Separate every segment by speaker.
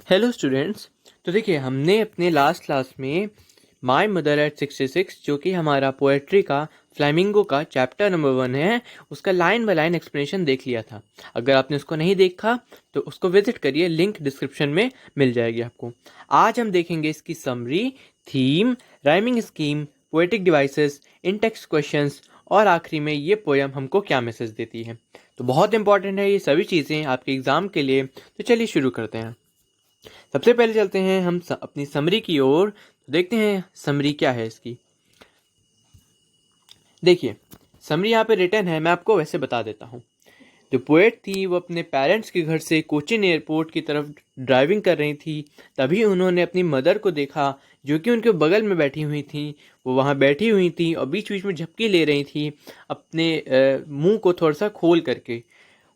Speaker 1: Hello students. तो देखिए, हमने अपने लास्ट क्लास में माय मदर एट 66 जो कि हमारा पोएट्री का फ्लैमिंगो का चैप्टर नंबर 1 है, उसका लाइन बाय लाइन एक्सप्लेनेशन देख लिया था। अगर आपने उसको नहीं देखा तो उसको विजिट करिए, लिंक डिस्क्रिप्शन में मिल जाएगी आपको। आज हम देखेंगे इसकी summary, theme, rhyming scheme, poetic devices, in text questions और आखिरी में ये पोएम हमको क्या मैसेज देती है। तो बहुत इंपॉर्टेंट है ये सभी चीज़ें आपके एग्जाम के लिए। तो चलिए शुरू करते हैं। सबसे पहले चलते हैं हम अपनी समरी की ओर। तो देखते हैं समरी क्या है इसकी। देखिए, समरी यहाँ पे रिटर्न है, मैं आपको वैसे बता देता हूँ। जो पोएट थी वो अपने पेरेंट्स के घर से कोचीन एयरपोर्ट की तरफ ड्राइविंग कर रही थी। तभी उन्होंने अपनी मदर को देखा जो कि उनके बगल में बैठी हुई थी। वो वहाँ बैठी हुई थी और बीच बीच में झपकी ले रही थी अपने मुंह को थोड़ा सा खोल करके।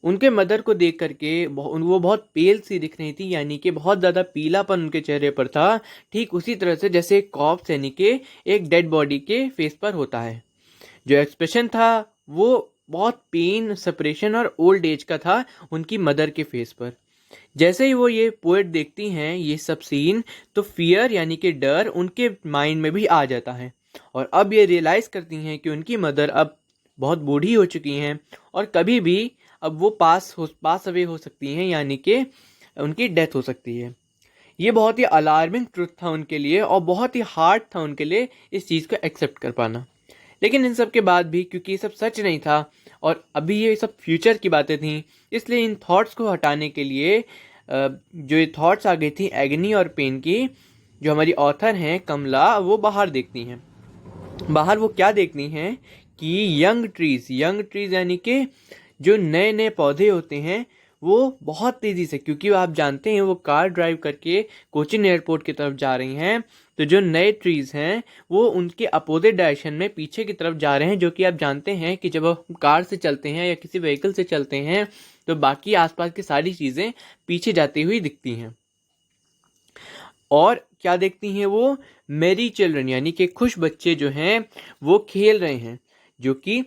Speaker 1: उनके मदर को देख करके वो बहुत पेल सी दिख रही थी, यानी कि बहुत ज़्यादा पीलापन उनके चेहरे पर था। ठीक उसी तरह से जैसे एक कॉप्स यानी कि एक डेड बॉडी के फेस पर होता है। जो एक्सप्रेशन था वो बहुत पेन, सेपरेशन और ओल्ड एज का था उनकी मदर के फेस पर। जैसे ही वो ये पोएट देखती हैं ये सब सीन, तो फियर यानी कि डर उनके माइंड में भी आ जाता है। और अब ये रियलाइज़ करती हैं कि उनकी मदर अब बहुत बूढ़ी हो चुकी हैं और कभी भी अब वो पास अवे हो सकती हैं, यानी कि उनकी डेथ हो सकती है। ये बहुत ही अलार्मिंग ट्रुथ था उनके लिए और बहुत ही हार्ड था उनके लिए इस चीज़ को एक्सेप्ट कर पाना। लेकिन इन सब के बाद भी, क्योंकि ये सब सच नहीं था और अभी ये सब फ्यूचर की बातें थी, इसलिए इन थॉट्स को हटाने के लिए जो ये थॉट्स आ गई थी एगनी और पेन की, जो हमारी ऑथर हैं कमला, वो बाहर देखती हैं। बाहर वो क्या देखती हैं कि यंग ट्रीज यानी कि जो नए नए पौधे होते हैं वो बहुत तेज़ी से, क्योंकि आप जानते हैं वो कार ड्राइव करके कोचीन एयरपोर्ट की तरफ जा रही हैं। तो जो नए ट्रीज़ हैं वो उनके अपोजिट डायरेक्शन में पीछे की तरफ जा रहे हैं, जो कि आप जानते हैं कि जब हम कार से चलते हैं या किसी व्हीकल से चलते हैं तो बाकी आसपास की सारी चीज़ें पीछे जाती हुई दिखती हैं। और क्या देखती हैं वो? मेरी चिल्ड्रन यानी कि खुश बच्चे जो हैं वो खेल रहे हैं, जो कि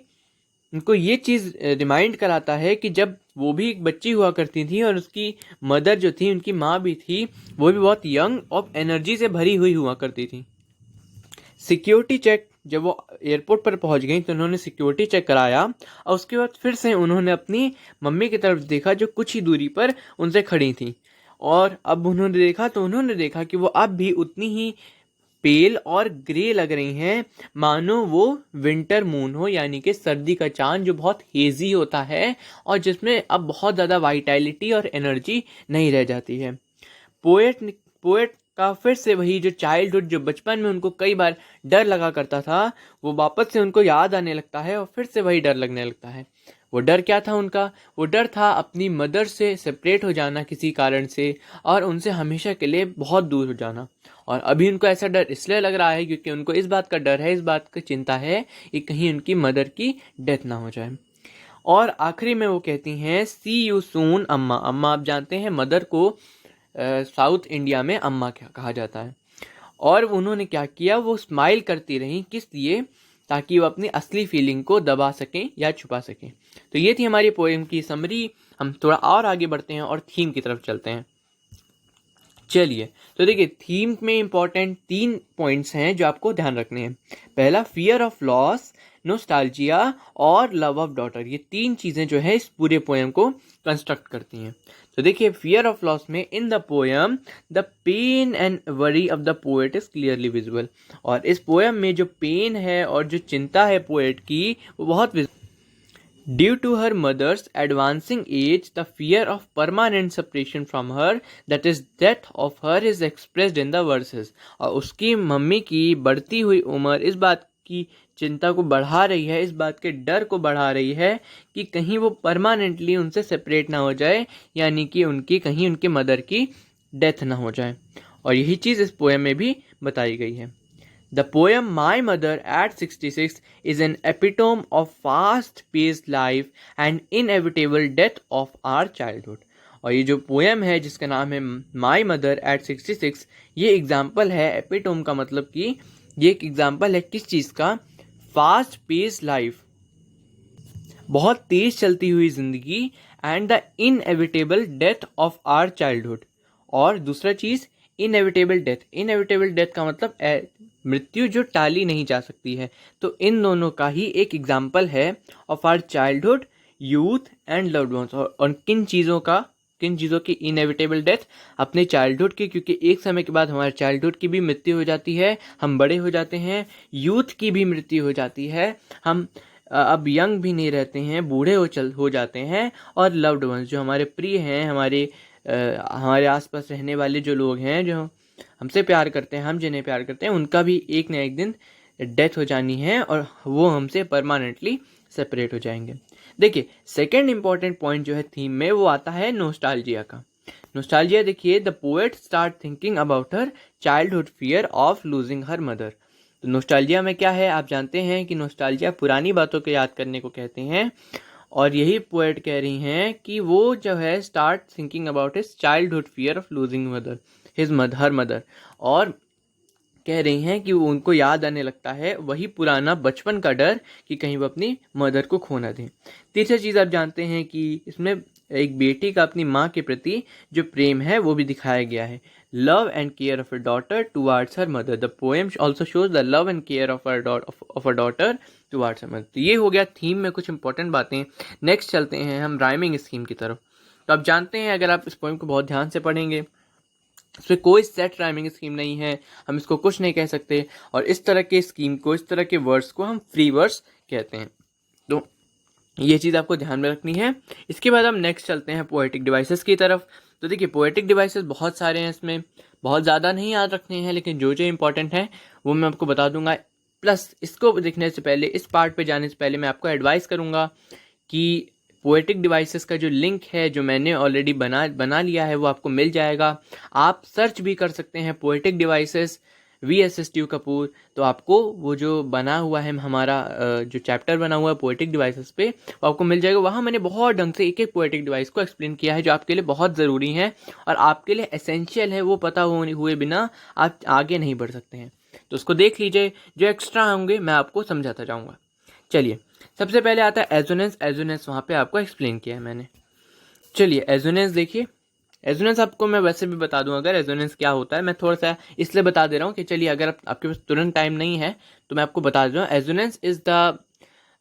Speaker 1: उनको ये चीज़ रिमाइंड कराता है कि जब वो भी एक बच्ची हुआ करती थी और उसकी मदर जो थी, उनकी माँ भी थी, वो भी बहुत यंग और एनर्जी से भरी हुई हुआ करती थी। सिक्योरिटी चेक, जब वो एयरपोर्ट पर पहुंच गई तो उन्होंने सिक्योरिटी चेक कराया और उसके बाद फिर से उन्होंने अपनी मम्मी की तरफ देखा जो कुछ ही दूरी पर उनसे खड़ी थी। और अब उन्होंने देखा कि वो अब भी उतनी ही पेल और ग्रे लग रही हैं, मानो वो विंटर मून हो, यानी कि सर्दी का चांद जो बहुत हेजी होता है और जिसमें अब बहुत ज़्यादा वाइटैलिटी और एनर्जी नहीं रह जाती है। पोएट का फिर से वही जो चाइल्डहुड, जो बचपन में उनको कई बार डर लगा करता था, वो वापस से उनको याद आने लगता है और फिर से वही डर लगने लगता है। वो डर क्या था उनका? वो डर था अपनी मदर से सेपरेट हो जाना किसी कारण से और उनसे हमेशा के लिए बहुत दूर हो जाना। और अभी उनको ऐसा डर इसलिए लग रहा है क्योंकि उनको इस बात का डर है, इस बात की चिंता है कि कहीं उनकी मदर की डेथ ना हो जाए। और आखिरी में वो कहती हैं सी यू सून अम्मा। अम्मा आप जानते हैं मदर को साउथ इंडिया में अम्मा क्या कहा जाता है। और उन्होंने क्या किया, वो स्माइल करती रही, किस लिए? ताकि वो अपनी असली फीलिंग को दबा सकें या छुपा सकें। तो ये थी हमारी पोएम की समरी। हम थोड़ा और आगे बढ़ते हैं और थीम की तरफ चलते हैं। चलिए, तो देखिए, थीम में इंपॉर्टेंट 3 पॉइंट्स हैं जो आपको ध्यान रखने हैं। पहला, फियर ऑफ लॉस, नोस्टैल्जिया और लव ऑफ डॉटर। ये 3 चीज़ें जो है इस पूरे पोएम को कंस्ट्रक्ट करती हैं। तो देखिए, फियर ऑफ लॉस में in the poem the pain and worry of the poet is clearly visible. और इस पोएम में जो पेन है और जो चिंता है पोएट की, वो बहुत Due to her mother's advancing age, the fear of permanent separation from her, that is death of her, is expressed in the verses. और उसकी मम्मी की बढ़ती हुई उम्र इस बात की चिंता को बढ़ा रही है, इस बात के डर को बढ़ा रही है कि कहीं वो परमानेंटली उनसे सेपरेट ना हो जाए, यानी कि कहीं उनके मदर की डेथ ना हो जाए। और यही चीज़ इस पोएम में भी बताई गई है। The poem My Mother at 66 is an epitome of fast-paced life and inevitable death of our childhood. और ये जो पोएम है जिसका नाम है My Mother at 66, ये एग्जाम्पल है, एपिटोम का मतलब कि ये एक एग्जाम्पल है किस चीज़ का? फास्ट पेस लाइफ, बहुत तेज चलती हुई जिंदगी, and the inevitable death of our childhood, और दूसरा चीज़ इनएविटेबल डेथ। इनएविटेबल डेथ का मतलब मृत्यु जो टाली नहीं जा सकती है। तो इन दोनों का ही एक एग्जाम्पल है of our childhood, youth and loved ones. और किन चीज़ों की इनएविटेबल डेथ? अपने चाइल्डहुड की, क्योंकि एक समय के बाद हमारे चाइल्डहुड की भी मृत्यु हो जाती है, हम बड़े हो जाते हैं। यूथ की भी मृत्यु हो जाती है, हम अब यंग भी नहीं रहते हैं, बूढ़े हो जाते हैं। और लव्ड वंस जो हमारे प्रिय हैं, हमारे आसपास रहने वाले जो लोग हैं, जो हमसे प्यार करते हैं, हम जिन्हें प्यार करते हैं, उनका भी एक न एक दिन डेथ हो जानी है और वो हमसे परमानेंटली सेपरेट हो जाएंगे। देखिए, सेकेंड इंपॉर्टेंट पॉइंट जो है थीम में, वो आता है नोस्टाल्जिया का। नोस्टाल्जिया देखिए, the poet start thinking about her childhood fear of losing her mother. तो नोस्टाल्जिया में क्या है? आप जानते हैं कि नोस्टाल्जिया पुरानी बातों को याद करने को कहते हैं। और यही पोएट कह रही हैं कि वो जो है start thinking about his childhood fear of losing her mother, और कह रही हैं कि वो उनको याद आने लगता है वही पुराना बचपन का डर कि कहीं वो अपनी मदर को खो ना दें। तीसरी चीज़ आप जानते हैं कि इसमें एक बेटी का अपनी माँ के प्रति जो प्रेम है वो भी दिखाया गया है। Love and care of a daughter towards her mother. The poem also shows the love and care of a daughter towards her mother. तो ये हो गया थीम में कुछ इंपॉर्टेंट बातें। नेक्स्ट चलते हैं हम राइमिंग स्कीम की तरफ। तो आप जानते हैं, अगर आप इस पोएम को बहुत ध्यान से पढ़ेंगे, इसमें कोई सेट राइमिंग स्कीम नहीं है, हम इसको कुछ नहीं कह सकते। और इस तरह के स्कीम को, इस तरह के वर्ड्स को हम फ्री वर्ड्स कहते हैं। तो ये चीज़ आपको ध्यान में रखनी है। इसके बाद हम नेक्स्ट चलते हैं पोएटिक डिवाइसेस की तरफ। तो देखिए, पोएटिक डिवाइसेस बहुत सारे हैं, इसमें बहुत ज़्यादा नहीं याद रखने हैं, लेकिन जो जो इंपॉर्टेंट है वो मैं आपको बता दूंगा। प्लस इसको देखने से पहले, इस पार्ट पे जाने से पहले, मैं आपको एडवाइस करूंगा कि पोएटिक डिवाइसेस का जो लिंक है, जो मैंने ऑलरेडी बना लिया है, वो आपको मिल जाएगा। आप सर्च भी कर सकते हैं पोएटिक डिवाइसेस VSSTU कपूर। तो आपको वो जो बना हुआ है, हमारा जो चैप्टर बना हुआ है पोएटिक डिवाइसेस पे, वो आपको मिल जाएगा। वहाँ मैंने बहुत ढंग से एक एक पोएटिक डिवाइस को एक्सप्लेन किया है, जो आपके लिए बहुत ज़रूरी है और आपके लिए एसेंशियल है। वो पता हुए बिना आप आगे नहीं बढ़ सकते हैं। तो उसको देख लीजिए, जो एक्स्ट्रा होंगे मैं आपको समझाता जाऊँगा। चलिए, सबसे पहले आता है एजोनेंस। एजोनेंस वहाँ पे आपको एक्सप्लेन किया है मैंने। चलिए, एजोनेंस देखिए। एजोनेंस आपको मैं वैसे भी बता दूं, अगर एजोनेंस क्या होता है, मैं थोड़ा सा इसलिए बता दे रहा हूँ कि चलिए, अगर आपके पास तुरंत टाइम नहीं है तो मैं आपको बता दे रहा हूँ।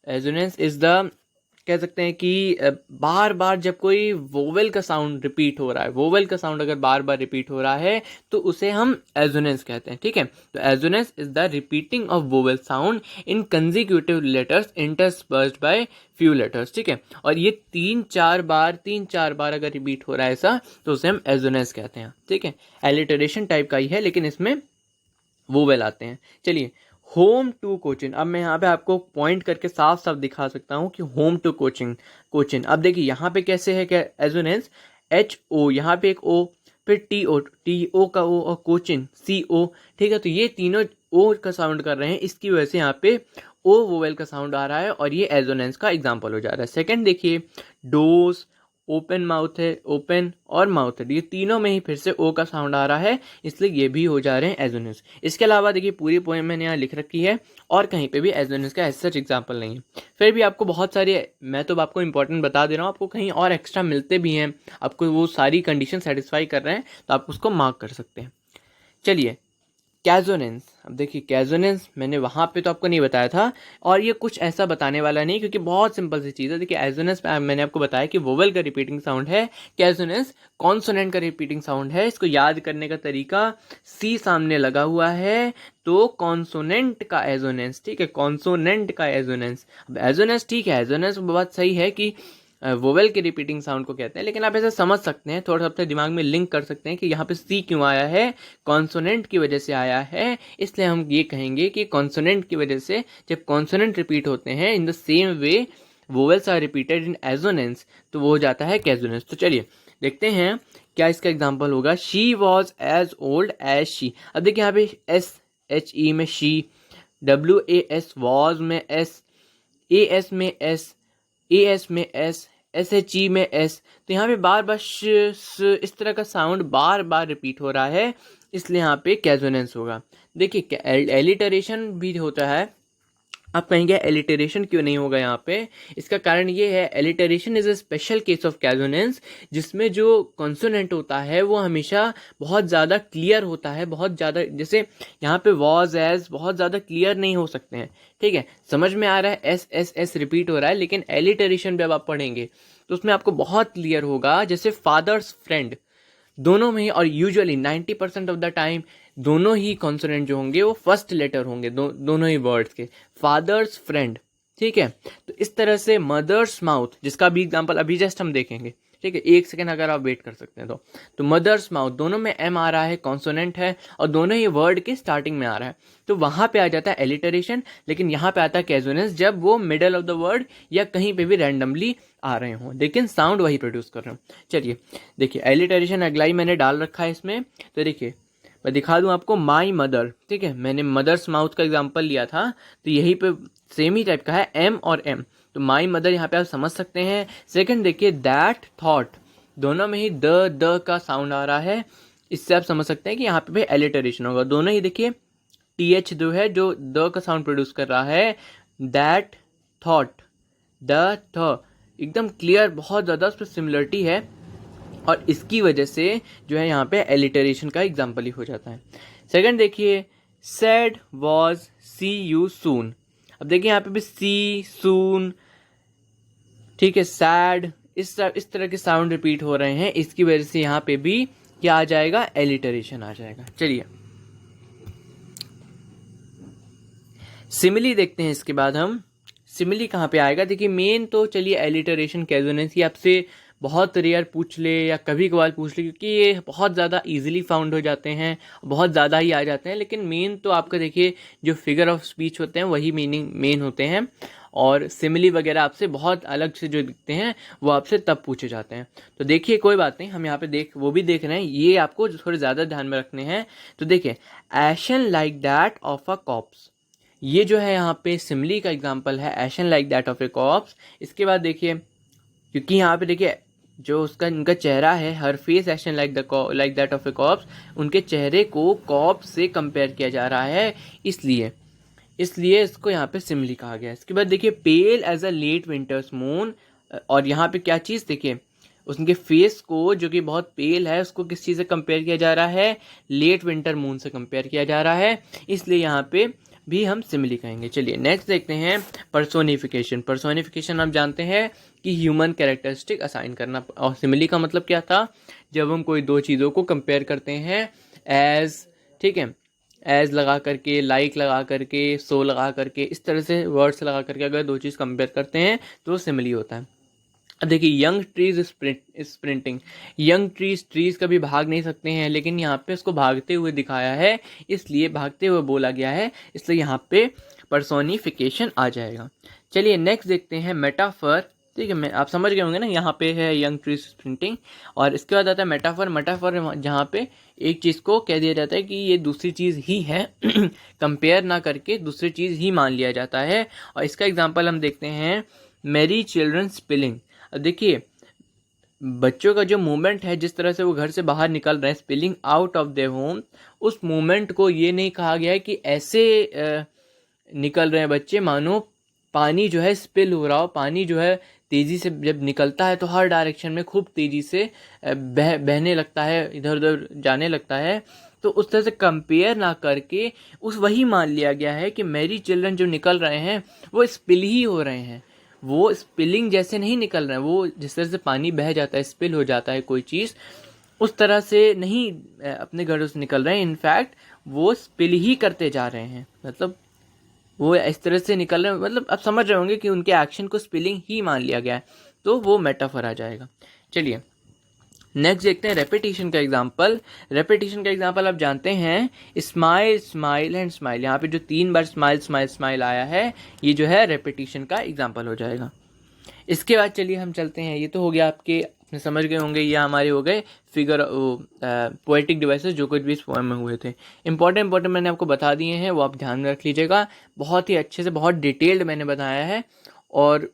Speaker 1: एजोनेंस इज द कह सकते हैं कि बार बार जब कोई वोवेल का साउंड रिपीट हो रहा है, वोवेल का साउंड अगर बार बार रिपीट हो रहा है तो उसे हम एजोनेंस कहते हैं। ठीक है, तो assonance is the repeating of vowel sound in consecutive letters interspersed by few letters. ठीक है, और ये तीन चार बार अगर रिपीट हो रहा है ऐसा, तो उसे हम एजोनेंस कहते हैं। ठीक है, एलिटरेशन टाइप का ही है, लेकिन इसमें वोवेल आते हैं। चलिए, होम टू कोचिन। अब मैं यहाँ पे आपको पॉइंट करके साफ साफ दिखा सकता हूँ कि होम टू कोचिन। अब देखिए, यहाँ पे कैसे है क्या एजोनेंस, HO, यहाँ पे एक O, फिर TO का O, और कोचिन CO। ठीक है, तो ये तीनों O का साउंड कर रहे हैं, इसकी वजह से यहाँ पे O वोवेल का साउंड आ रहा है और ये एजोनेंस का एग्जाम्पल हो जा रहा है। सेकेंड देखिए, डोज, ओपन माउथ है, ओपन और माउथ है, ये तीनों में ही फिर से O का साउंड आ रहा है, इसलिए ये भी हो जा रहे हैं एजोनेंस। इसके अलावा देखिए, पूरी पोएम मैंने यहाँ लिख रखी है और कहीं पे भी एजोनेंस का ऐसा सच एग्जाम्पल नहीं है। फिर भी आपको बहुत सारे, मैं तो आपको इंपॉर्टेंट बता दे रहा हूँ, आपको कहीं और एक्स्ट्रा मिलते भी हैं, आपको वो सारी कंडीशन सेटिस्फाई कर रहे हैं तो आप उसको मार्क कर सकते हैं। चलिए, कैजोनेंस। अब देखिए, कैजोनेंस मैंने वहाँ पे तो आपको नहीं बताया था, और ये कुछ ऐसा बताने वाला नहीं, क्योंकि बहुत सिंपल सी चीज़ है। देखिए, एजोनेंस मैंने आपको बताया कि वोवेल का रिपीटिंग साउंड है, कैजोनेंस कॉन्सोनेंट का रिपीटिंग साउंड है। इसको याद करने का तरीका, C सामने लगा हुआ है तो कॉन्सोनेंट का एजोनेंस। ठीक है, कॉन्सोनेंट का एजोनेंस। अब एजोनेंस, ठीक है, एजोनेंस बात सही है कि वोवेल के रिपीटिंग साउंड को कहते हैं, लेकिन आप ऐसे समझ सकते हैं, थोड़ा सा अपने दिमाग में लिंक कर सकते हैं कि यहाँ पे C क्यों आया है, कॉन्सोनेंट की वजह से आया है। इसलिए हम ये कहेंगे कि कॉन्सोनेंट की वजह से जब कॉन्सोनेंट रिपीट होते हैं in the same way vowels are repeated in assonance, तो वो हो जाता है कैजोनेंस। तो चलिए देखते हैं क्या इसका एग्जाम्पल होगा। She was as old as she. अब देखिए, यहाँ पे SHE में शी, WAS वॉज में S, AS में S, AS में S, SHE में S। तो यहाँ पे बार बार इस तरह का साउंड बार बार रिपीट हो रहा है, इसलिए यहाँ पे कैजोनेंस होगा। देखिए, एलिटरेशन भी होता है, आप कहेंगे एलिटरेशन क्यों नहीं होगा यहाँ पे? इसका कारण ये है, alliteration is a special case of consonance, जिसमें जो कॉन्सोनेंट होता है वो हमेशा बहुत ज़्यादा क्लियर होता है, बहुत ज़्यादा, जैसे यहाँ पे वॉज एज बहुत ज़्यादा क्लियर नहीं हो सकते हैं, ठीक है, समझ में आ रहा है, एस एस एस रिपीट हो रहा है, लेकिन एलिटरेशन जब आप पढ़ेंगे तो उसमें आपको बहुत क्लियर होगा, जैसे फादर्स फ्रेंड, दोनों में ही, और यूजुअली 90% ऑफ द टाइम दोनों ही कॉन्सोनेंट जो होंगे वो फर्स्ट लेटर होंगे, दोनों ही वर्ड्स के, फादर्स फ्रेंड, ठीक है। तो इस तरह से मदर्स माउथ, जिसका भी एग्जांपल अभी जस्ट हम देखेंगे, ठीक है, 1 सेकेंड अगर आप वेट कर सकते हैं तो मदर्स माउथ, दोनों में एम आ रहा है, कॉन्सोनेंट है, और दोनों ही वर्ड के स्टार्टिंग में आ रहा है, तो वहां पे आ जाता है एलिटरेशन। लेकिन यहाँ पे आता है कैजोनेंस जब वो मिडल ऑफ द वर्ड या कहीं पे भी रैंडमली आ रहे हों, लेकिन साउंड वही प्रोड्यूस कर रहे हो। चलिए देखिए, एलिटरेशन अगला ही मैंने डाल रखा है इसमें, तो देखिए मैं दिखा दूं आपको, माई मदर, ठीक है, मैंने मदर्स माउथ का एग्जांपल लिया था, तो यही पे सेम ही टाइप का है, एम और एम, तो माई मदर यहाँ पे आप समझ सकते हैं। सेकंड देखिए, दैट थॉट, दोनों में ही द का साउंड आ रहा है, इससे आप समझ सकते हैं कि यहाँ पे भी एलिटरेशन होगा। दोनों ही देखिए टीएच जो है, जो द का साउंड प्रोड्यूस कर रहा है, दैट थॉट, द थ, एकदम क्लियर, बहुत ज़्यादा उस पर सिमिलरिटी है, और इसकी वजह से जो है यहाँ पे एलिटरेशन का एग्जाम्पल ही हो जाता है। सेकंड देखिए, said was see you soon, अब देखिए यहाँ पे भी सी सून, ठीक है, सैड, इस तरह के साउंड रिपीट हो रहे हैं, इसकी वजह से यहाँ पे भी क्या आ जाएगा, एलिटरेशन आ जाएगा। चलिए सिमिली देखते हैं, इसके बाद हम सिमिली कहाँ पे आएगा। देखिए मेन तो चलिए एलिटरेशन, कैजोनेंस, ये आपसे बहुत रेयर पूछ ले या कभी कभार पूछ ले, क्योंकि ये बहुत ज़्यादा इजीली फाउंड हो जाते हैं, बहुत ज़्यादा ही आ जाते हैं, लेकिन मेन तो आपका देखिए जो फिगर ऑफ स्पीच होते हैं वही मीनिंग मेन होते हैं, और सिमिली वगैरह आपसे बहुत अलग से जो दिखते हैं वो आपसे तब पूछे जाते हैं। तो देखिए कोई बात नहीं, हम यहाँ पे वो भी देख रहे हैं, ये आपको थोड़े ज़्यादा ध्यान में रखने हैं। तो देखिए, ashen like that of a corpse, ये जो है यहाँ पे सिमिली का एग्जाम्पल है, ashen like that of a corpse. इसके बाद देखिए, क्योंकि यहाँ पे देखिए जो उसका इनका चेहरा है, her face action like that of a corpse, उनके चेहरे को कॉप्स से कंपेयर किया जा रहा है, इसलिए इसको यहाँ पे सिमिली कहा गया है। इसके बाद देखिए, pale as a late winter's moon, और यहाँ पे क्या चीज़ देखिए, उनके फेस को जो कि बहुत पेल है उसको किस चीज़ से कंपेयर किया जा रहा है, लेट विंटर मून से कंपेयर किया जा रहा है, इसलिए यहाँ पे भी हम सिमिली कहेंगे। चलिए नेक्स्ट देखते हैं, पर्सोनिफिकेशन आप जानते हैं कि ह्यूमन कैरेक्टरिस्टिक असाइन करना, और सिमिली का मतलब क्या था, जब हम कोई दो चीज़ों को कंपेयर करते हैं एज, ठीक है, एज लगा करके, लाइक लगा करके, सो लगा करके, इस तरह से वर्ड्स लगा करके अगर दो चीज़ कंपेयर करते हैं तो सिमिली होता है। अब देखिए, young trees sprinting, young trees कभी भाग नहीं सकते हैं, लेकिन यहाँ पे उसको भागते हुए दिखाया है, इसलिए भागते हुए बोला गया है, इसलिए यहाँ पे पर्सोनिफिकेशन आ जाएगा। चलिए नेक्स्ट देखते हैं, मेटाफर, ठीक है, आप समझ गए होंगे ना, यहाँ पे है यंग ट्रीज स्प्रिंटिंग, और इसके बाद आता है मेटाफर जहाँ पे एक चीज़ को कह दिया जाता है कि ये दूसरी चीज़ ही है कंपेयर ना करके दूसरी चीज़ ही मान लिया जाता है, और इसका एग्जाम्पल हम देखते हैं, मेरी चिल्ड्रन स्पिलिंग। अब देखिए, बच्चों का जो मूवमेंट है, जिस तरह से वो घर से बाहर निकल रहे हैं, spilling out of their home, उस मूवमेंट को ये नहीं कहा गया है कि ऐसे निकल रहे हैं बच्चे मानो पानी जो है स्पिल हो रहा हो। पानी जो है तेज़ी से जब निकलता है तो हर डायरेक्शन में खूब तेज़ी से बहने लगता है, इधर उधर जाने लगता है, तो उस तरह से कंपेयर ना करके उस वही मान लिया गया है कि मेरी चिल्ड्रन जो निकल रहे हैं वो स्पिल ही हो रहे हैं, वो स्पिलिंग जैसे नहीं निकल रहे हैं, वो जिस तरह से पानी बह जाता है, स्पिल हो जाता है कोई चीज़, उस तरह से नहीं अपने घरों से निकल रहे हैं, इनफैक्ट वो स्पिल ही करते जा रहे हैं, मतलब वो इस तरह से निकल रहे हैं, मतलब आप समझ रहे होंगे कि उनके एक्शन को स्पिलिंग ही मान लिया गया है, तो वो मेटाफर आ जाएगा। चलिए नेक्स्ट देखते हैं, रेपिटेशन का एग्जांपल आप जानते हैं, स्माइल स्माइल एंड स्माइल, यहाँ पे जो 3 बार स्माइल स्माइल स्माइल आया है, ये जो है रेपिटेशन का एग्जांपल हो जाएगा। इसके बाद चलिए हम चलते हैं, ये तो हो गया आपके, अपने समझ गए होंगे, ये हमारे हो गए फिगर पोएटिक डिवाइसेस जो कुछ भी इस पोएम में हुए थे। इंपॉर्टेंट मैंने आपको बता दिए हैं, वो आप ध्यान में रख लीजिएगा, बहुत ही अच्छे से, बहुत डिटेल्ड मैंने बताया है, और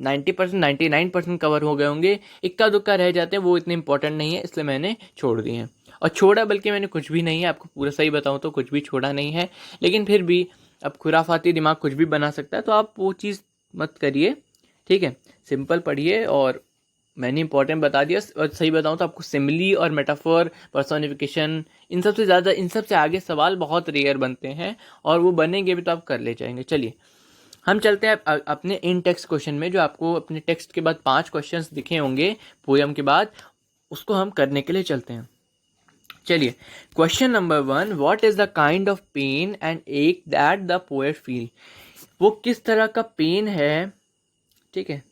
Speaker 1: 90% 99% कवर हो गए होंगे, इक्का दुक्का रह जाते हैं, वो इतने इंपॉर्टेंट नहीं है, इसलिए मैंने छोड़ दिए हैं। और छोड़ा बल्कि मैंने कुछ भी नहीं है, आपको पूरा सही बताऊं तो कुछ भी छोड़ा नहीं है, लेकिन फिर भी अब खुराफाती दिमाग कुछ भी बना सकता है, तो आप वो चीज़ मत करिए, ठीक है। सिंपल पढ़िए, और मैंने इंपॉर्टेंट बता दिया। और सही बताऊँ तो आपको सिमिली और मेटाफोर, पर्सोनिफिकेशन, इन सबसे ज़्यादा, इन सबसे आगे सवाल बहुत रेयर बनते हैं, और वो बनेंगे भी तो आप कर ले जाएंगे। चलिए हम चलते हैं अपने इन टेक्स्ट क्वेश्चन में, जो आपको अपने टेक्स्ट के बाद 5 क्वेश्चंस दिखे होंगे पोयम के बाद, उसको हम करने के लिए चलते हैं। चलिए, question number 1, what is the kind of pain and ache that the poet feel. वो किस तरह का पेन है, ठीक है।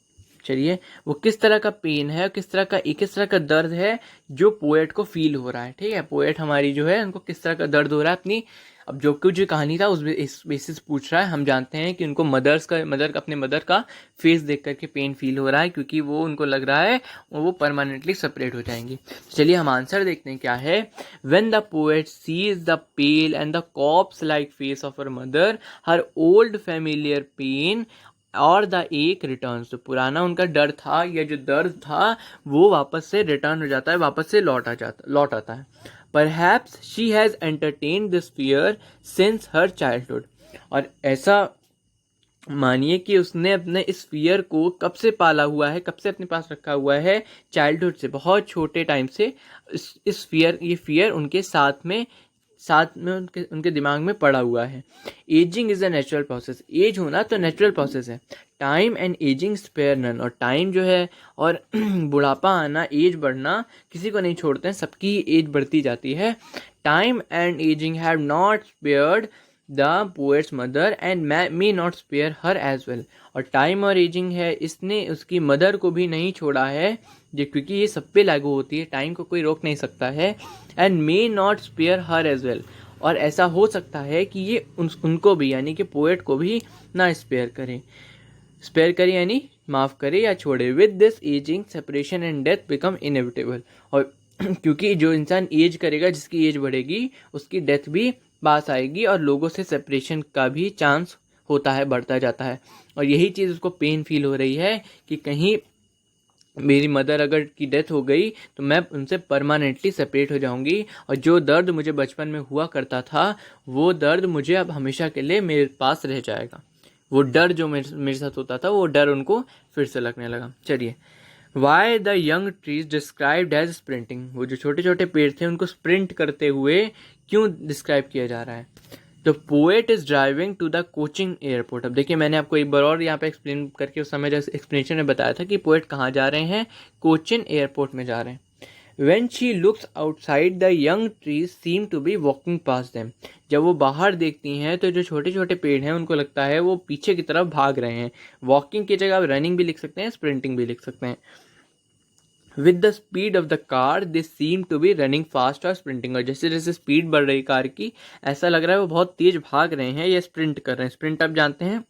Speaker 1: चलिए, वो किस तरह का पेन है, किस तरह का दर्द है जो पोएट को फील हो रहा है, ठीक है। पोएट हमारी जो है, उनको किस तरह का दर्द हो रहा है अपनी, अब जो कुछ कहानी था उस इस बेसिस पूछ रहा है। हम जानते हैं कि उनको अपने मदर का फेस देख करके पेन फील हो रहा है, क्योंकि वो उनको लग रहा है वो परमानेंटली सेपरेट हो जाएंगी। चलिए हम आंसर देखते हैं क्या है। When the poet sees the pale and the corpse like face of her mother, her old familiar pain और द एक रिटर्न। तो पुराना उनका डर था, या जो दर्द था वो वापस से रिटर्न हो जाता है, वापस से लौट आता है। Perhaps she has entertained this fear since her childhood। और ऐसा मानिए कि उसने अपने इस फियर को कब से पाला हुआ है, कब से अपने पास रखा हुआ है, चाइल्डहुड से, बहुत छोटे टाइम से ये फियर उनके साथ में उनके दिमाग में पड़ा हुआ है। Ageing is a natural process. Age होना तो नेचुरल प्रोसेस है। Time and ageing spare none. और टाइम जो है और बुढ़ापा आना, एज बढ़ना किसी को नहीं छोड़ते हैं, सबकी एज बढ़ती जाती है। Time and ageing have not spared the poet's mother and may not spare her as well. और टाइम और एजिंग है, इसने उसकी मदर को भी नहीं छोड़ा है, क्योंकि ये सब पे लागू होती है, टाइम को कोई रोक नहीं सकता है। And may not spare her as well. और ऐसा हो सकता है कि ये उनको भी, यानी कि पोएट को भी ना स्पेयर करे यानी माफ़ करे या छोड़े। With this ageing separation and death become inevitable. और क्योंकि जो इंसान एज करेगा, जिसकी एज बढ़ेगी, उसकी डेथ भी पास आएगी, और लोगों से सेपरेशन का भी चांस होता है, बढ़ता जाता है। और यही चीज़ उसको पेन फील हो रही है कि कहीं मेरी मदर अगर की डेथ हो गई तो मैं उनसे परमानेंटली सेपरेट हो जाऊंगी, और जो दर्द मुझे बचपन में हुआ करता था, वो दर्द मुझे अब हमेशा के लिए मेरे पास रह जाएगा। वो डर जो मेरे साथ होता था, वो डर उनको फिर से लगने लगा। चलिए, why the young trees described as sprinting. वो जो छोटे छोटे पेड़ थे, उनको स्प्रिंट करते हुए क्यों डिस्क्राइब किया जा रहा है। The poet is driving to the Cochin airport. अब देखिए, मैंने आपको एक बार और यहाँ पे एक्सप्लेन करके उस समय जैसे एक्सप्लेनेशन में बताया था कि पोएट कहाँ जा रहे हैं, कोचिन एयरपोर्ट में जा रहे हैं। When she looks outside, the young trees seem to be walking past them। जब वो बाहर देखती हैं तो जो छोटे छोटे पेड़ हैं, उनको लगता है वो पीछे की तरफ भाग रहे हैं। वॉकिंग की जगह आप रनिंग भी लिख सकते हैं, स्प्रिंटिंग भी लिख सकते हैं। With the speed of the car they seem to be running fast और स्प्रिंटिंग। और जैसे जैसे स्पीड बढ़ रही कार की, ऐसा लग रहा है वो बहुत तेज भाग रहे हैं या स्प्रिंट कर रहे हैं। स्प्रिंट आप जानते हैं,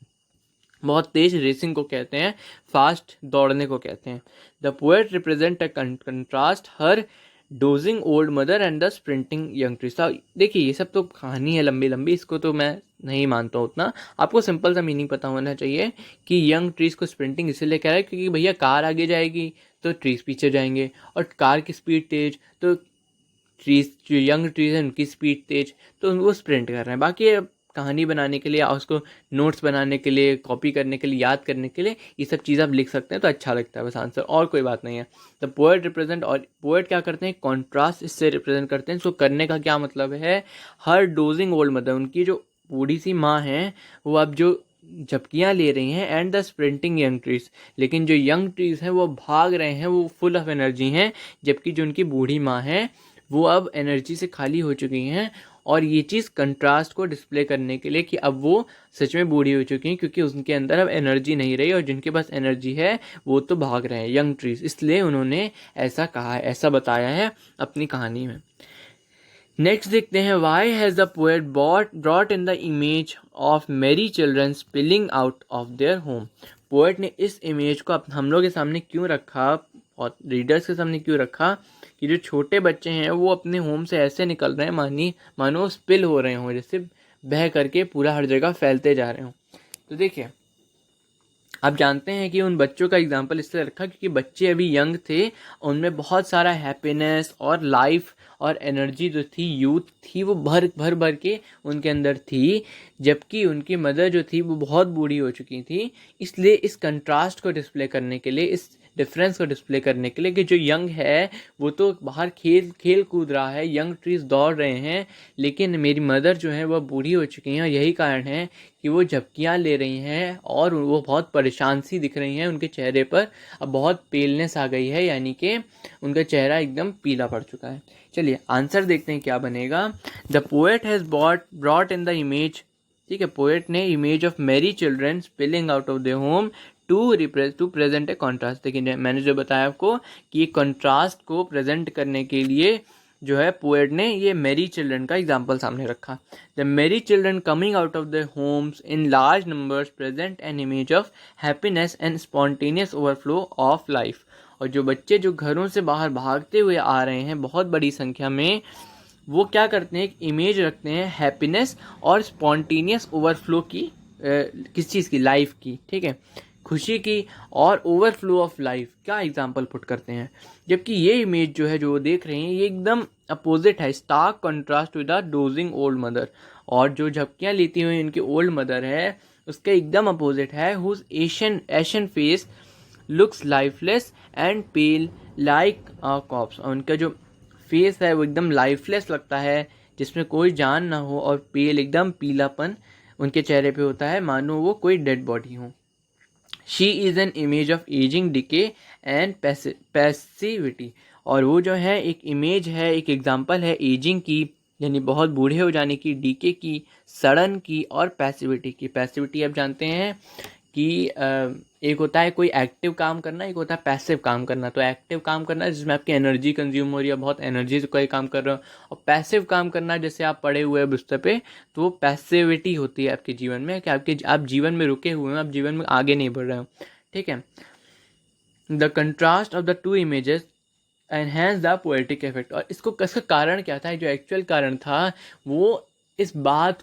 Speaker 1: बहुत तेज रेसिंग को कहते हैं, फास्ट दौड़ने को कहते हैं। The poet represent a contrast her dosing old mother and the sprinting young trees. देखिए, ये सब तो कहानी है लंबी लंबी, इसको तो मैं नहीं मानता हूँ उतना। आपको सिंपल सा मीनिंग पता होना चाहिए कि यंग ट्रीज को स्प्रिंटिंग इसलिए कह रहा है क्योंकि भैया कार आगे जाएगी तो ट्रीज पीछे जाएंगे, और कार की स्पीड तेज तो ट्रीज, जो यंग ट्रीज हैं उनकी स्पीड तेज, तो वो स्प्रिंट कर रहे हैं। बाकी कहानी बनाने के लिए, उसको नोट्स बनाने के लिए, कॉपी करने के लिए, याद करने के लिए, ये सब चीज़ आप लिख सकते हैं तो अच्छा लगता है बस आंसर, और कोई बात नहीं है। द पोएट रिप्रेजेंट, और पोएट क्या करते हैं, कॉन्ट्रास्ट इससे रिप्रेजेंट करते हैं। इसको करने का क्या मतलब है, हर डोजिंग ओल्ड मदर, उनकी जो बूढ़ी सी माँ है, वो अब जो झपकियाँ ले रही हैं, and the sprinting young trees, लेकिन जो यंग ट्रीज हैं वो भाग रहे हैं, वो फुल ऑफ एनर्जी हैं, जबकि जो उनकी बूढ़ी माँ है वो अब एनर्जी से खाली हो चुकी हैं। और ये चीज़ कंट्रास्ट को डिस्प्ले करने के लिए कि अब वो सच में बूढ़ी हो चुकी हैं, क्योंकि उनके अंदर अब एनर्जी नहीं रही, और जिनके पास एनर्जी है वो तो भाग रहे हैं, यंग ट्रीज। इसलिए उन्होंने ऐसा कहा है, ऐसा बताया है अपनी कहानी में। नेक्स्ट देखते हैं, why has the poet brought in the image of merry children spilling out of their home. Poet ने इस इमेज को हम लोग के सामने क्यों रखा, और रीडर्स के सामने क्यों रखा, कि जो छोटे बच्चे हैं वो अपने होम से ऐसे निकल रहे हैं मानो स्पिल हो रहे हों, जैसे बह करके पूरा हर जगह फैलते जा रहे हों। तो देखिए, आप जानते हैं कि उन बच्चों का एग्जाम्पल इसलिए रखा क्योंकि बच्चे अभी यंग थे, उनमें बहुत सारा हैप्पीनेस और लाइफ और एनर्जी जो थी, यूथ थी, वो भर भर भर के उनके अंदर थी, जबकि उनकी मदर जो थी वो बहुत बूढ़ी हो चुकी थी। इसलिए इस कंट्रास्ट को डिस्प्ले करने के लिए, इस डिफरेंस को डिस्प्ले करने के लिए कि जो यंग है वो तो बाहर खेल कूद रहा है, यंग ट्रीज दौड़ रहे हैं, लेकिन मेरी मदर जो है वह बूढ़ी हो चुकी हैं, और यही कारण है कि वो झपकियाँ ले रही हैं और वो बहुत परेशान सी दिख रही हैं। उनके चेहरे पर अब बहुत पेलनेस आ गई है, यानी कि उनका चेहरा एकदम पीला पड़ चुका है। चलिए आंसर देखते हैं क्या बनेगा। The poet has brought in the image, ठीक है, पोएट ने image of merry children spilling out of their home to present a contrast. देखिए मैंने जो बताया आपको कि कॉन्ट्रास्ट को प्रेजेंट करने के लिए जो है पोएट ने ये मैरी चिल्ड्रन का एग्जाम्पल सामने रखा। The Mary children coming out of their homes in large numbers present an image of happiness and spontaneous overflow of life. और जो बच्चे जो घरों से बाहर भागते हुए आ रहे हैं बहुत बड़ी संख्या में, वो क्या करते हैं, एक इमेज रखते हैं हैप्पीनेस और स्पॉन्टेनियस ओवरफ्लो की, किस चीज़ की, लाइफ की, ठीक है, खुशी की, और ओवरफ्लो ऑफ लाइफ का एग्जाम्पल पुट करते हैं। जबकि ये इमेज जो है, जो वो देख रहे हैं, ये एकदम अपोजिट है, stark contrast with the dozing old mother. और जो झपकियाँ लेती हुई इनकी ओल्ड मदर है उसके एकदम अपोजिट है, whose ashen face looks lifeless and pale like a corpse. और उनका जो फेस है वो एकदम लाइफलेस लगता है, जिसमें कोई जान ना हो, और पेल एकदम पीलापन उनके चेहरे पे होता है, मानो वो कोई डेड बॉडी हो। She is an image of ageing, decay and passivity. और वो जो है एक इमेज है, एक एग्जाम्पल है एजिंग की, यानी बहुत बूढ़े हो जाने की, डीके की, सड़न की, और पैसिविटी की। पैसिविटी आप जानते हैं कि एक होता है कोई एक्टिव काम करना, एक होता है पैसिव काम करना। तो एक्टिव काम करना जिसमें आपकी एनर्जी कंज्यूम हो रही है, बहुत एनर्जी से कोई काम कर रहे हो, और पैसिव काम करना जैसे आप पड़े हुए हैं बिस्तर पे, तो वो पैसिविटी होती है आपके जीवन में, कि आप जीवन में रुके हुए हैं, आप जीवन में आगे नहीं बढ़ रहे हो, ठीक है। The contrast of the two images enhance the poetic effect. और इसका कारण क्या था, जो एक्चुअल कारण था वो इस बात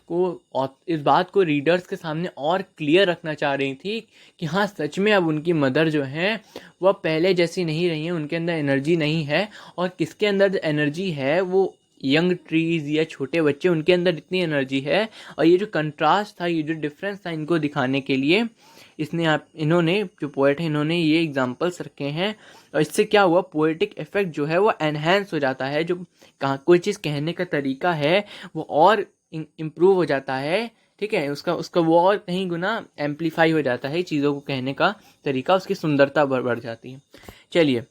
Speaker 1: को रीडर्स के सामने और क्लियर रखना चाह रही थी कि हाँ सच में अब उनकी मदर जो है वह पहले जैसी नहीं रही है, उनके अंदर एनर्जी नहीं है। और किसके अंदर एनर्जी है, वो यंग ट्रीज या छोटे बच्चे, उनके अंदर इतनी एनर्जी है। और ये जो कंट्रास्ट था, ये जो डिफरेंस था, इनको दिखाने के लिए इन्होंने जो पोएट है, इन्होंने ये एग्जाम्पल्स रखे हैं। और इससे क्या हुआ, पोएटिक इफेक्ट जो है वो एनहेंस हो जाता है, जो कोई चीज़ कहने का तरीका है वो और इम्प्रूव हो जाता है, ठीक है, उसका वो और कहीं गुना एम्पलीफाई हो जाता है, चीज़ों को कहने का तरीका, उसकी सुंदरता बढ़ जाती है। चलिए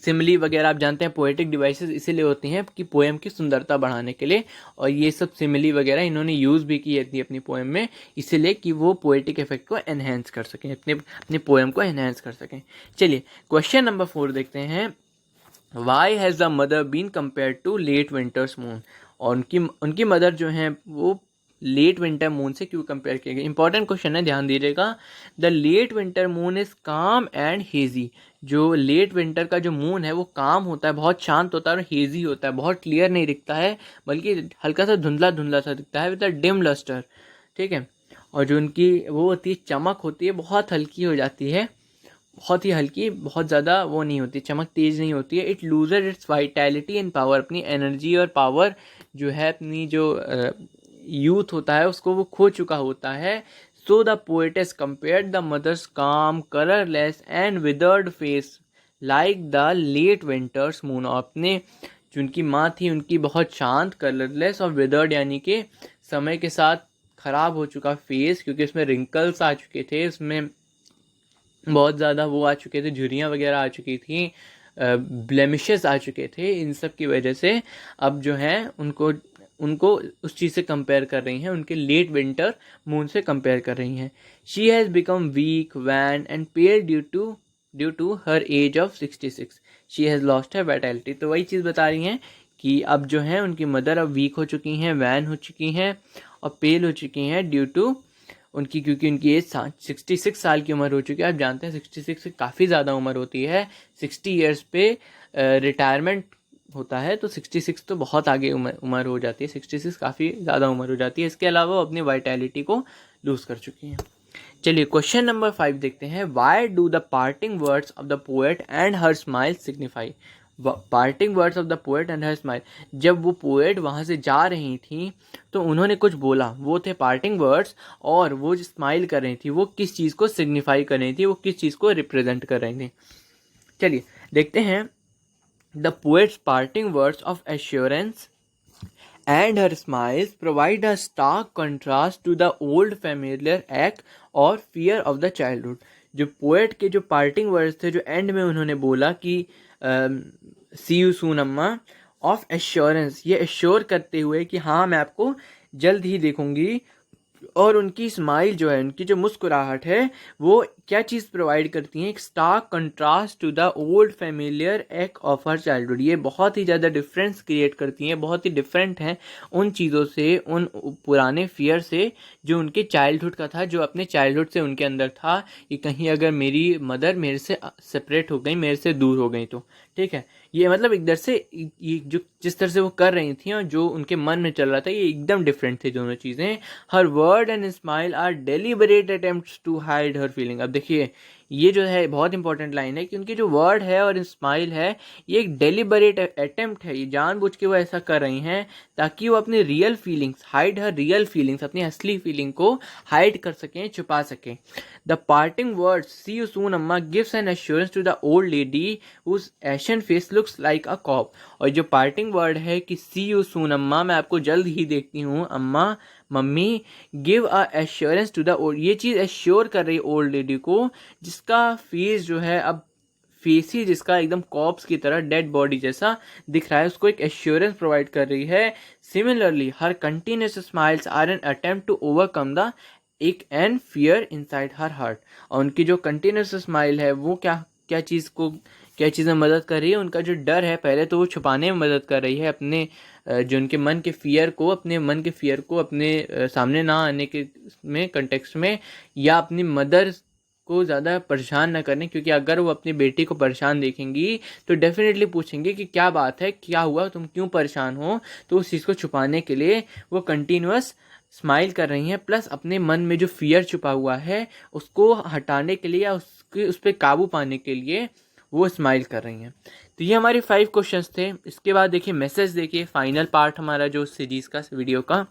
Speaker 1: सिमिली वगैरह आप जानते हैं पोएटिक डिवाइसेस इसीलिए होती हैं कि पोएम की सुंदरता बढ़ाने के लिए, और ये सब सिमिली वगैरह इन्होंने यूज़ भी की थी अपनी पोएम में, इसीलिए कि वो पोएटिक इफेक्ट को एनहेंस कर सकें, अपने पोएम को एनहेंस कर सकें। चलिए क्वेश्चन नंबर 4 देखते हैं। Why has the mother been compare to late winter's moon. और उनकी मदर जो है वो लेट विंटर मून से क्यों कंपेयर किया गया, इंपॉर्टेंट क्वेश्चन है, ध्यान दीजिएगा। The late winter moon is calm and hazy. जो लेट विंटर का जो मून है वो काम होता है, बहुत शांत होता है, और हेजी होता है, बहुत क्लियर नहीं दिखता है, बल्कि हल्का सा धुंधला धुंधला सा दिखता है, विद अ डिम लस्टर, ठीक है। और जो उनकी वो होती है चमक होती है, बहुत हल्की हो जाती है, बहुत ही हल्की, बहुत ज़्यादा वो नहीं होती, चमक तेज़ नहीं होती है। It loser it's vitality and power. अपनी एनर्जी और पावर जो है, अपनी जो यूथ होता है उसको वो खो चुका होता है। So the poetess compared the mother's calm colourless and withered face like the late winter's moon. अपने जो उनकी माँ थी उनकी बहुत शांत, कलरलेस और विदर्ड यानी कि समय के साथ ख़राब हो चुका फेस, क्योंकि उसमें रिंकल्स आ चुके थे, उसमें बहुत ज़्यादा वो आ चुके थे, झुर्रियाँ वगैरह आ चुकी थी, ब्लेमिशेस आ चुके थे। इन सब की वजह से अब जो है उनको उस चीज़ से कंपेयर कर रही हैं, उनके लेट विंटर मून से कंपेयर कर रही हैं। She has become weak, wan and pale due to her age of 66। She has lost her vitality. तो वही चीज़ बता रही हैं कि अब जो है उनकी मदर अब वीक हो चुकी हैं, वैन हो चुकी हैं और पेल हो चुकी हैं, ड्यू टू क्योंकि उनकी एज 66 साल की उम्र हो चुकी है। आप जानते हैं 66 से काफ़ी ज़्यादा उम्र होती है, 60 ईयर्स पे रिटायरमेंट होता है, तो 66 तो बहुत आगे उम्र हो जाती है, 66 काफ़ी ज़्यादा उम्र हो जाती है। इसके अलावा वो अपनी वाइटैलिटी को लूज़ कर चुकी हैं। चलिए क्वेश्चन नंबर 5 देखते हैं। Why do the parting words of the poet and her smile signify. Parting words of the poet and her smile, जब वो पोएट वहाँ से जा रही थी तो उन्होंने कुछ बोला, वो थे पार्टिंग वर्ड्स, और वो जो स्माइल कर रही थी वो किस चीज़ को सिग्निफाई कर रही थी, वो किस चीज़ को रिप्रेजेंट कर रही थी। चलिए देखते हैं। The poet's parting words of assurance and her smiles provide a stark contrast to the old familiar ache और fear of the childhood। जो पोएट के जो पार्टिंग वर्ड्स थे, जो एंड में उन्होंने बोला कि सी यू सून अम्मा, ऑफ एश्योरेंस, ये एश्योर करते हुए कि हाँ मैं आपको जल्द ही देखूंगी, और उनकी स्माइल जो है, उनकी जो मुस्कुराहट है, वो क्या चीज़ प्रोवाइड करती हैं, एक stark contrast to the old familiar ache of her childhood. ये बहुत ही ज़्यादा डिफरेंस क्रिएट करती हैं, बहुत ही डिफरेंट हैं उन चीज़ों से, उन पुराने फियर से जो उनके चाइल्डहुड का था, जो अपने चाइल्डहुड से उनके अंदर था कि कहीं अगर मेरी मदर मेरे से सेपरेट हो गई, मेरे से दूर हो गई तो। ठीक है, ये मतलब एक दर से ये जो जिस तरह से वो कर रही थी और जो उनके मन में चल रहा था, ये एकदम डिफरेंट थे दोनों चीज़ें। Her word and smile are deliberate attempts to hide her feeling. अब देखिए, ये जो है बहुत इंपॉर्टेंट लाइन है कि उनकी जो वर्ड है और स्माइल है, ये एक डेलिबरेट अटेम्प्ट है, ये जानबूझ के वो ऐसा कर रही हैं ताकि वो अपनी real feelings, hide her real feelings, अपनी असली फीलिंग को हाइड कर सकें, छुपा सकें। The parting words see you soon अम्मा gives an assurance to the old lady whose ashen face looks like a corpse. और जो पार्टिंग वर्ड है कि सी यू सून अम्मा, मैं आपको जल्द ही देखती हूँ अम्मा, mummy, give a assurance to the old, ये चीज़ एश्योर कर रही है ओल्ड लेडी को, जिसका फेस जो है, अब फेस ही जिसका एकदम कॉप्स की तरह, डेड बॉडी जैसा दिख रहा है, उसको एक एश्योरेंस प्रोवाइड कर रही है। Similarly her continuous smiles are an attempt to overcome the ache and fear inside her heart. और उनकी जो कंटिन्यूस स्माइल है वो क्या क्या चीज़ को, क्या चीज़ में मदद कर रही है, उनका जो डर है पहले तो वो छुपाने में मदद कर रही है, अपने जो उनके मन के फियर को, अपने मन के फियर को अपने सामने ना आने के में कंटेक्स्ट में, या अपनी मदर को ज़्यादा परेशान ना करने, क्योंकि अगर वो अपनी बेटी को परेशान देखेंगी तो डेफिनेटली पूछेंगे कि क्या बात है, क्या हुआ, तुम क्यों परेशान हो। तो उस चीज़ को छुपाने के लिए वो कंटिन्यूअस स्माइल कर रही हैं, प्लस अपने मन में जो फियर छुपा हुआ है उसको हटाने के लिए या उस पर काबू पाने के लिए वो स्माइल कर रही हैं। तो ये हमारे 5 क्वेश्चंस थे। इसके बाद देखिए मैसेज, देखिए फाइनल पार्ट हमारा जो सीरीज़ का, वीडियो का,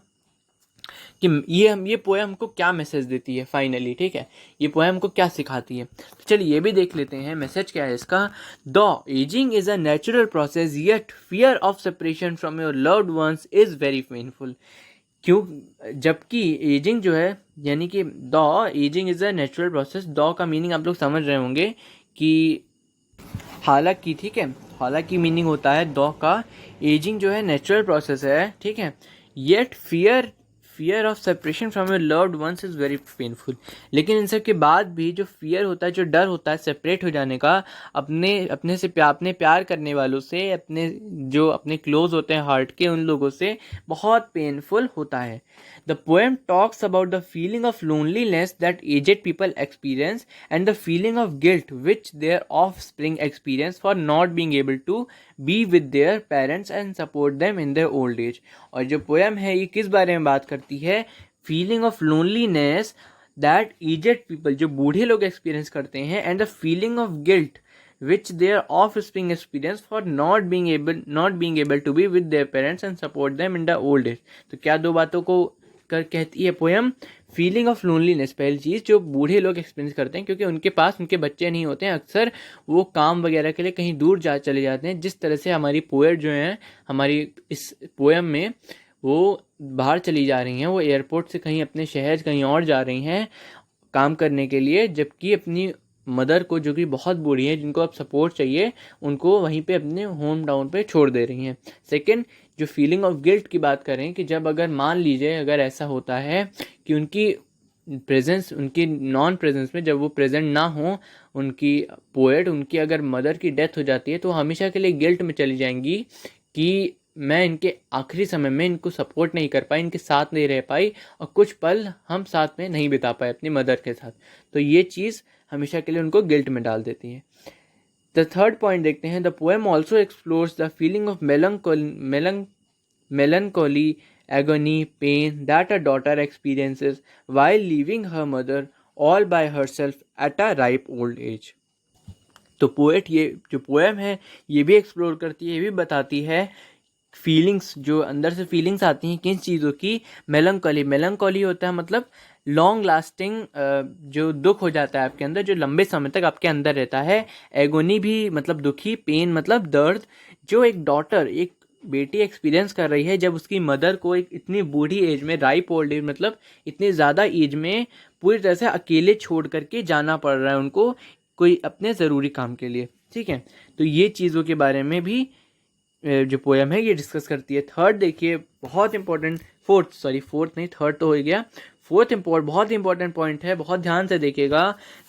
Speaker 1: कि ये पोएम हमको क्या मैसेज देती है फाइनली। ठीक है, ये पोएम हमको क्या सिखाती है, तो चलिए ये भी देख लेते हैं मैसेज क्या है इसका। The ageing is a natural process, yet fear of separation from your loved ones is very painful. क्यों, जबकि एजिंग जो है, यानी कि the ageing is a natural process, the का मीनिंग आप लोग समझ रहे होंगे कि हालांकि, ठीक है, हालांकि मीनिंग होता है द का, एजिंग जो है नेचुरल प्रोसेस है, ठीक है, yet fear of separation from your loved ones is very painful. लेकिन इन सब के बाद भी जो फियर होता है, जो डर होता है सेपरेट हो जाने का, अपने प्यार करने वालों से, जो अपने क्लोज होते हैं हार्ट के, उन लोगों से बहुत पेनफुल होता है। The poem talks about the feeling of loneliness that aged people experience and the feeling of guilt which their offspring experience for not being able to be with their parents and support them in their old age. और जो poem है ये किस बारे में बात करती है, feeling of loneliness that aged people, जो बूढ़े लोग एक्सपीरियंस करते हैं, and the feeling of guilt which their offspring experience for not being able to be with their parents and support them in the old age। तो क्या दो बातों को कहती है पोएम, फीलिंग ऑफ लोनलीनेस, पहली चीज़ जो बूढ़े लोग एक्सपीरियंस करते हैं क्योंकि उनके पास उनके बच्चे नहीं होते हैं, अक्सर वो काम वगैरह के लिए कहीं दूर चले जाते हैं, जिस तरह से हमारी पोएट जो हैं हमारी इस पोएम में, वो बाहर चली जा रही हैं, वो एयरपोर्ट से कहीं अपने शहर कहीं और जा रही हैं काम करने के लिए, जबकि अपनी मदर को, जो कि बहुत बूढ़ी है, जिनको अब सपोर्ट चाहिए, उनको वहीं पे अपने होम टाउन पे छोड़ दे रही हैं। सेकंड, जो फीलिंग ऑफ गिल्ट की बात करें कि जब अगर मान लीजिए अगर ऐसा होता है कि उनकी प्रेजेंस, उनकी नॉन प्रेजेंस में, जब वो प्रेजेंट ना हो, उनकी पोएट, उनकी अगर मदर की डेथ हो जाती है तो हमेशा के लिए गिल्ट में चली जाएंगी कि मैं इनके आखिरी समय में इनको सपोर्ट नहीं कर पाई, इनके साथ नहीं रह पाई, और कुछ पल हम साथ में नहीं बिता पाए अपनी मदर के साथ। तो ये चीज़ हमेशा के लिए उनको गिल्ट में डाल देती है। द थर्ड पॉइंट देखते हैं, the poem also explores the feeling of melancholy, agony, pain that a daughter experiences while leaving her mother all by herself at a ripe old age। तो पोएट ये जो poem है ये भी explore करती है, ये भी बताती है फीलिंग्स, जो अंदर से फीलिंग्स आती हैं किन चीज़ों की। मेलंकॉली होता है मतलब लॉन्ग लास्टिंग, जो दुख हो जाता है आपके अंदर, जो लंबे समय तक आपके अंदर रहता है। एगोनी भी मतलब दुखी, पेन मतलब दर्द, जो एक डॉटर, एक बेटी एक्सपीरियंस कर रही है जब उसकी मदर को एक इतनी बूढ़ी एज में, राइप ओल्ड एज मतलब इतनी ज़्यादा एज में पूरी तरह से अकेले छोड़ करके जाना पड़ रहा है उनको कोई अपने ज़रूरी काम के लिए। ठीक है, तो ये चीज़ों के बारे में भी जो पोएम है ये डिस्कस करती है। थर्ड देखिए, बहुत इंपॉर्टेंट, फोर्थ नहीं, थर्ड तो हो गया, बहुत इंपॉर्टेंट पॉइंट है, बहुत ध्यान से देखिएगा।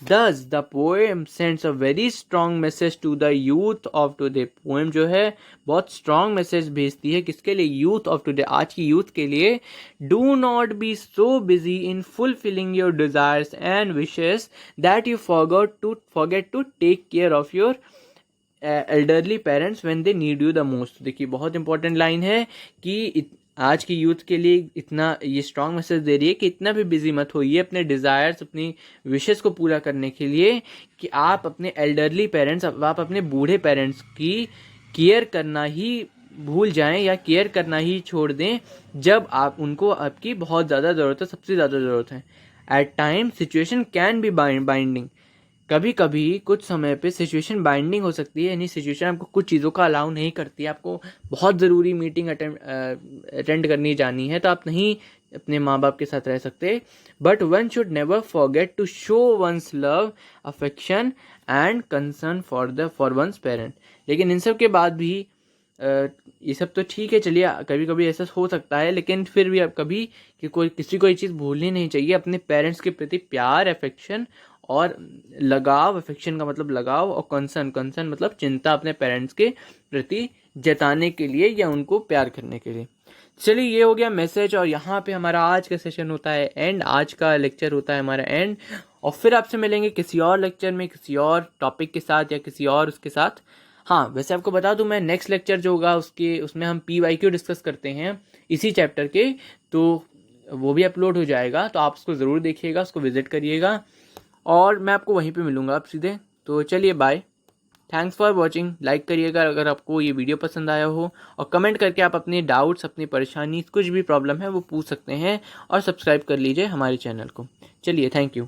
Speaker 1: Thus the poem sends a very strong message to the youth of today. Poem जो है बहुत स्ट्रॉन्ग मैसेज भेजती है किसके लिए? यूथ ऑफ टुडे, आज की यूथ के लिए। Do not be so busy in fulfilling your desires and wishes that you forget to take care of your elderly parents when they need you the most. देखिए बहुत important line है कि आज की यूथ के लिए इतना ये स्ट्रॉन्ग मैसेज दे रही है कि इतना भी बिजी मत होइए अपने डिज़ायर्स, अपनी विशेस को पूरा करने के लिए, कि आप अपने एल्डरली पेरेंट्स, आप अपने बूढ़े पेरेंट्स की केयर करना ही भूल जाएं या केयर करना ही छोड़ दें जब आप उनको आपकी बहुत ज़्यादा ज़रूरत है, सबसे ज़्यादा ज़रूरत है। At time situation can be binding, कभी कभी कुछ समय पे सिचुएशन बाइंडिंग हो सकती है, यानी सिचुएशन आपको कुछ चीज़ों का अलाउ नहीं करती है, आपको बहुत ज़रूरी मीटिंग अटेंड करनी जानी है तो आप नहीं अपने माँ बाप के साथ रह सकते। But one should never forget to show one's love, affection and concern for one's parent. लेकिन इन सब के बाद भी ये सब तो ठीक है, चलिए कभी कभी ऐसा हो सकता है, लेकिन फिर भी आप कभी कि किसी को ये चीज़ भूलनी नहीं चाहिए, अपने पेरेंट्स के प्रति प्यार, अफेक्शन और लगाव। अफेक्शन का मतलब लगाव, और कंसर्न मतलब चिंता अपने पेरेंट्स के प्रति जताने के लिए या उनको प्यार करने के लिए। चलिए ये हो गया मैसेज, और यहाँ पे हमारा आज का सेशन होता है एंड, आज का लेक्चर होता है हमारा एंड। और फिर आपसे मिलेंगे किसी और लेक्चर में, किसी और टॉपिक के साथ या किसी और उसके साथ। हाँ, वैसे आपको बता दूं, मैं नेक्स्ट लेक्चर जो होगा उसमें हम PYQ डिस्कस करते हैं इसी चैप्टर के, तो वो भी अपलोड हो जाएगा, तो आप उसको ज़रूर देखिएगा, उसको विजिट करिएगा, और मैं आपको वहीं पे मिलूँगा आप सीधे। तो चलिए bye, thanks for watching. Like करिएगा अगर आपको ये वीडियो पसंद आया हो, और कमेंट करके आप अपने डाउट्स, अपनी परेशानी, कुछ भी प्रॉब्लम है वो पूछ सकते हैं, और सब्सक्राइब कर लीजिए हमारे चैनल को। चलिए, थैंक यू।